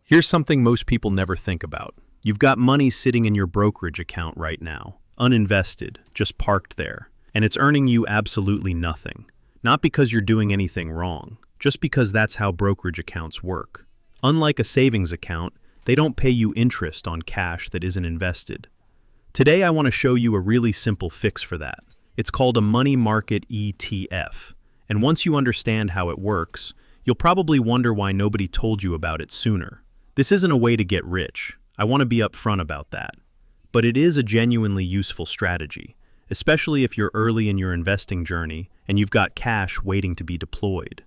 Here's something most people never think about. You've got money sitting in your brokerage account right now, uninvested, just parked there, and it's earning you absolutely nothing. Not because you're doing anything wrong, just because that's how brokerage accounts work. Unlike a savings account, they don't pay you interest on cash that isn't invested. Today I want to show you a really simple fix for that. It's called a money market ETF. And once you understand how it works, you'll probably wonder why nobody told you about it sooner. This isn't a way to get rich. I want to be upfront about that. But it is a genuinely useful strategy, especially if you're early in your investing journey and you've got cash waiting to be deployed.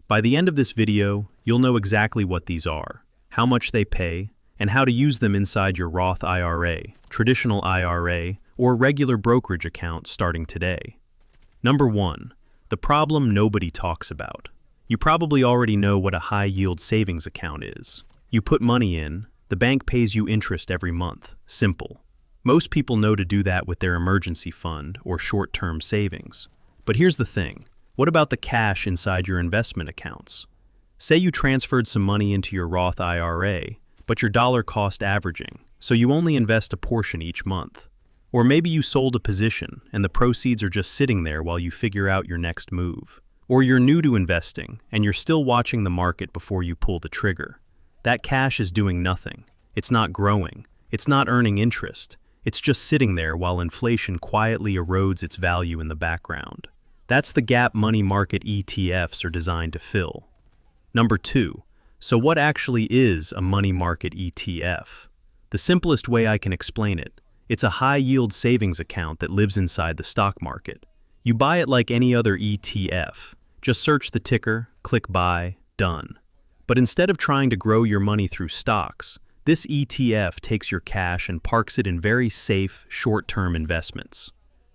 By the end of this video, you'll know exactly what these are, how much they pay, and how to use them inside your Roth IRA, traditional IRA, or regular brokerage account starting today. Number 1. The problem nobody talks about. You probably already know what a high-yield savings account is. You put money in, the bank pays you interest every month. Simple. Most people know to do that with their emergency fund or short-term savings. But here's the thing. What about the cash inside your investment accounts? Say you transferred some money into your Roth IRA, but your dollar cost averaging, so you only invest a portion each month. Or maybe you sold a position and the proceeds are just sitting there while you figure out your next move. Or you're new to investing and you're still watching the market before you pull the trigger. That cash is doing nothing. It's not growing. It's not earning interest. It's just sitting there while inflation quietly erodes its value in the background. That's the gap money market ETFs are designed to fill. Number 2. So what actually is a money market ETF? The simplest way I can explain it, it's a high-yield savings account that lives inside the stock market. You buy it like any other ETF. Just search the ticker, click buy, done. But instead of trying to grow your money through stocks, this ETF takes your cash and parks it in very safe, short-term investments.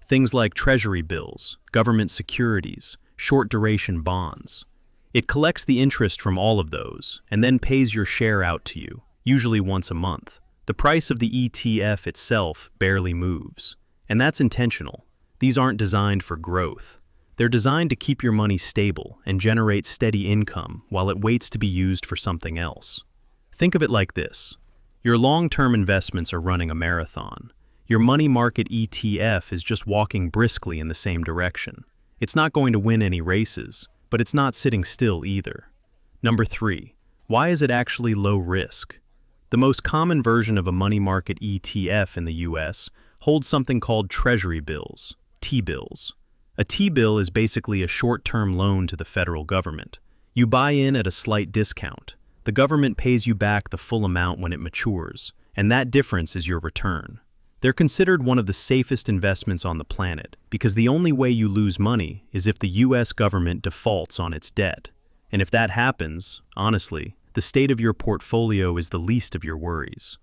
Things like treasury bills, government securities, short-duration bonds. It collects the interest from all of those and then pays your share out to you, usually once a month. The price of the ETF itself barely moves. And that's intentional. These aren't designed for growth. They're designed to keep your money stable and generate steady income while it waits to be used for something else. Think of it like this. Your long-term investments are running a marathon. Your money market ETF is just walking briskly in the same direction. It's not going to win any races, but it's not sitting still either. Number 3. Why is it actually low risk? The most common version of a money market ETF in the US holds something called treasury bills, T-bills. A T-bill is basically a short-term loan to the federal government. You buy in at a slight discount. The government pays you back the full amount when it matures, and that difference is your return. They're considered one of the safest investments on the planet because the only way you lose money is if the US government defaults on its debt. And if that happens, honestly, the state of your portfolio is the least of your worries.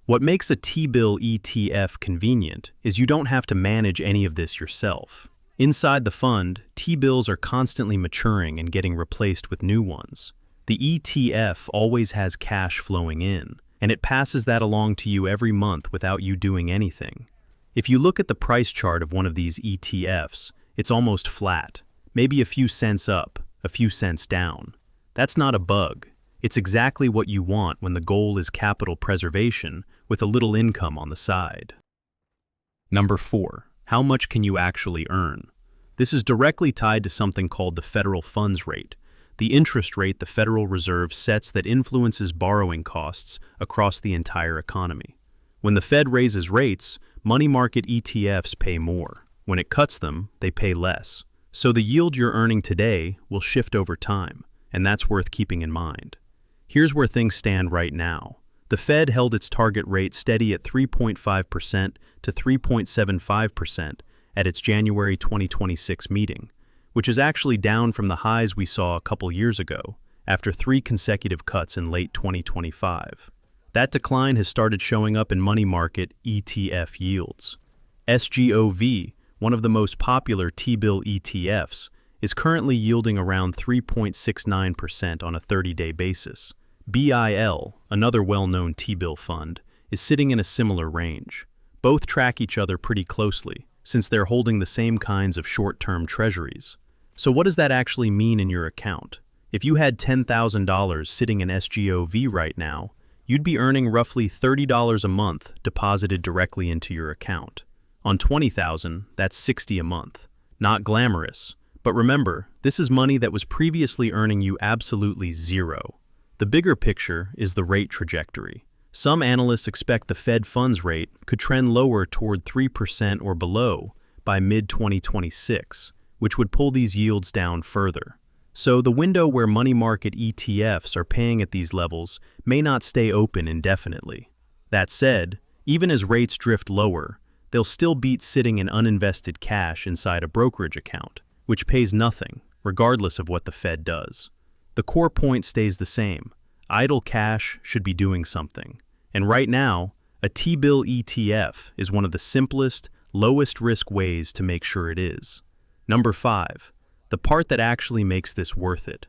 What makes a T-bill ETF convenient is you don't have to manage any of this yourself. Inside the fund, T-bills are constantly maturing and getting replaced with new ones. The ETF always has cash flowing in, and it passes that along to you every month without you doing anything. If you look at the price chart of one of these ETFs, it's almost flat, maybe a few cents up, a few cents down. That's not a bug. It's exactly what you want when the goal is capital preservation with a little income on the side. Number 4. How much can you actually earn? This is directly tied to something called the federal funds rate, the interest rate the Federal Reserve sets that influences borrowing costs across the entire economy. When the Fed raises rates, money market ETFs pay more. When it cuts them, they pay less. So the yield you're earning today will shift over time, and that's worth keeping in mind. Here's where things stand right now. The Fed held its target rate steady at 3.5% to 3.75% at its January 2026 meeting, which is actually down from the highs we saw a couple years ago, after 3 consecutive cuts in late 2025. That decline has started showing up in money market ETF yields. SGOV, one of the most popular T-bill ETFs, is currently yielding around 3.69% on a 30-day basis. BIL, another well-known T-bill fund, is sitting in a similar range. Both track each other pretty closely, since they're holding the same kinds of short-term treasuries. So what does that actually mean in your account? If you had $10,000 sitting in SGOV right now, you'd be earning roughly $30 a month deposited directly into your account. On $20,000, that's $60 a month. Not glamorous, but remember, this is money that was previously earning you absolutely zero. The bigger picture is the rate trajectory. Some analysts expect the Fed funds rate could trend lower toward 3% or below by mid-2026, which would pull these yields down further. So the window where money market ETFs are paying at these levels may not stay open indefinitely. That said, even as rates drift lower, they'll still beat sitting in uninvested cash inside a brokerage account, which pays nothing, regardless of what the Fed does. The core point stays the same. Idle cash should be doing something. And right now, a T-bill ETF is one of the simplest, lowest risk ways to make sure it is. Number 5. The part that actually makes this worth it.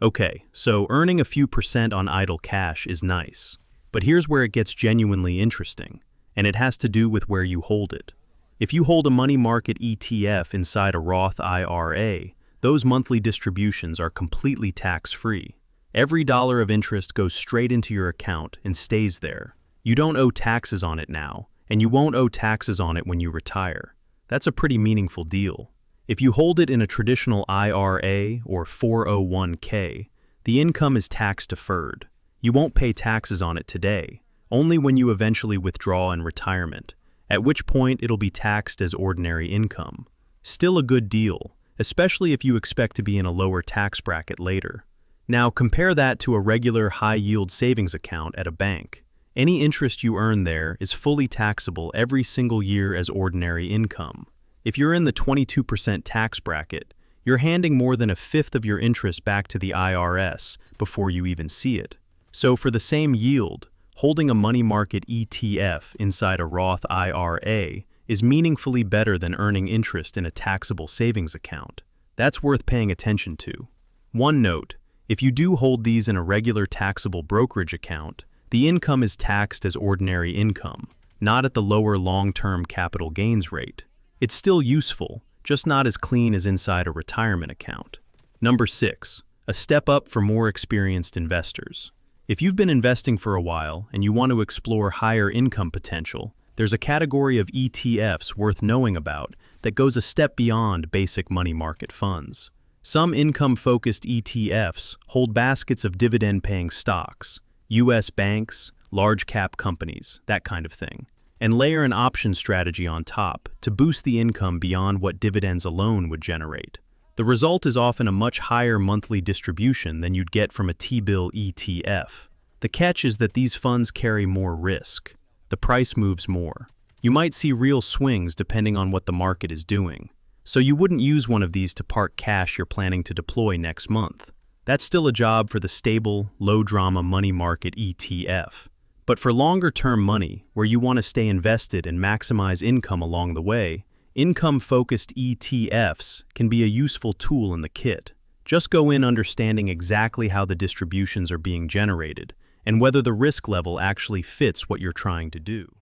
Okay, so earning a few percent on idle cash is nice. But here's where it gets genuinely interesting, and it has to do with where you hold it. If you hold a money market ETF inside a Roth IRA, those monthly distributions are completely tax-free. Every dollar of interest goes straight into your account and stays there. You don't owe taxes on it now, and you won't owe taxes on it when you retire. That's a pretty meaningful deal. If you hold it in a traditional IRA or 401k, the income is tax-deferred. You won't pay taxes on it today, only when you eventually withdraw in retirement, at which point it'll be taxed as ordinary income. Still a good deal, especially if you expect to be in a lower tax bracket later. Now compare that to a regular high-yield savings account at a bank. Any interest you earn there is fully taxable every single year as ordinary income. If you're in the 22% tax bracket, you're handing more than a fifth of your interest back to the IRS before you even see it. So for the same yield, holding a money market ETF inside a Roth IRA is meaningfully better than earning interest in a taxable savings account. That's worth paying attention to. One note, if you do hold these in a regular taxable brokerage account, the income is taxed as ordinary income, not at the lower long-term capital gains rate. It's still useful, just not as clean as inside a retirement account. Number 6, a step up for more experienced investors. If you've been investing for a while and you want to explore higher income potential, there's a category of ETFs worth knowing about that goes a step beyond basic money market funds. Some income-focused ETFs hold baskets of dividend-paying stocks, U.S. banks, large-cap companies, that kind of thing, and layer an option strategy on top to boost the income beyond what dividends alone would generate. The result is often a much higher monthly distribution than you'd get from a T-bill ETF. The catch is that these funds carry more risk. The price moves more. You might see real swings depending on what the market is doing. So you wouldn't use one of these to park cash you're planning to deploy next month. That's still a job for the stable, low-drama money market ETF. But for longer-term money, where you want to stay invested and maximize income along the way, income-focused ETFs can be a useful tool in the kit. Just go in understanding exactly how the distributions are being generated and whether the risk level actually fits what you're trying to do.